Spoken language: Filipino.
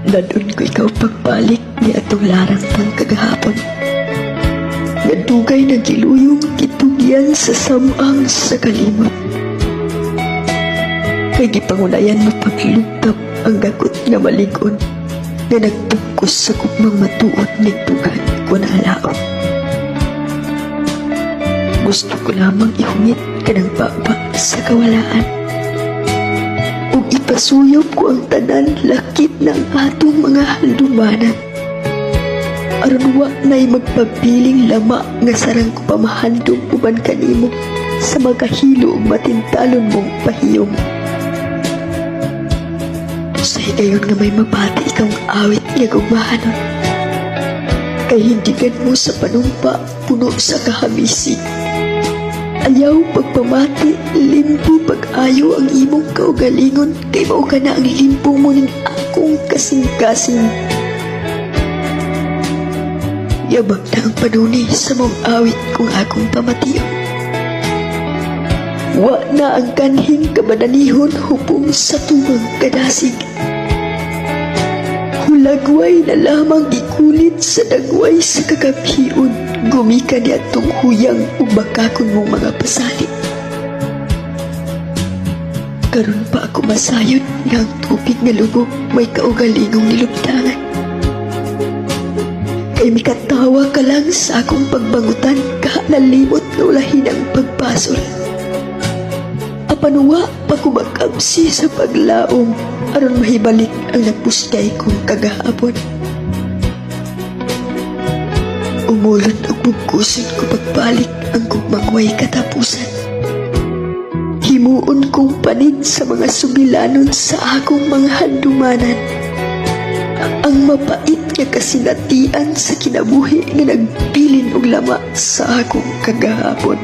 Nadun ko ikaw pagbalik ni atong larang pang kagahapon. Nadugay na giluyong kitugyan sa samang sa kalimot. Kay gipangunayan mo paglugtap ang gagot nga maligon na nagpugkos sa kupmang matuot ni tugan ko na alaon. Gusto ko lamang ihungit ka ng baba sa kawalaan. Ug ipasuyop ko ang tanan lakip ng atong mga haldumanan. Aron wa na'y magpabiling lama nga sarang ko pamahandong uban kanimo sa magkahilo ug matintalon mong pahiyom. Sa higayon nga may mabati ikang awit nga gugmahanon. Kay hindigan mo sa panumpa puno sa kahabisi. Ayaw pagpamati, limpo pag-ayo ang imong kaugalingon, kay mao ka na ang limpo mo ning akong kasing-kasing. Yabag na ang panuni sa mong awit kung akong pamatiyo. Wa na ang kanhing kabananihon hupong sa tumang kadasig. Hulagway na lamang ikulit sa dagway sa kakabhion. Gumika ni atong huyang ubakakon mong mga pasali. Karon pa ako masayod nga ang tubig nga lubog may kaugalingong nilubtangan. Kay mikatawa ka lang sa akong pagbangutan ka nalimot na ulahin ang pagpasol. Apanuwa pa kumakabsi sa paglaom aron mahibalik ang nagpuskay kong kagahapon. Umulot og bugkuson ko pagbalik ang gugmangway katapusan. Himuon kong panid sa mga subilanon sa akong mga handumanan. Ang mapait nga kasinatian sa kinabuhi nga nagbilin og lama sa akong kagahapon.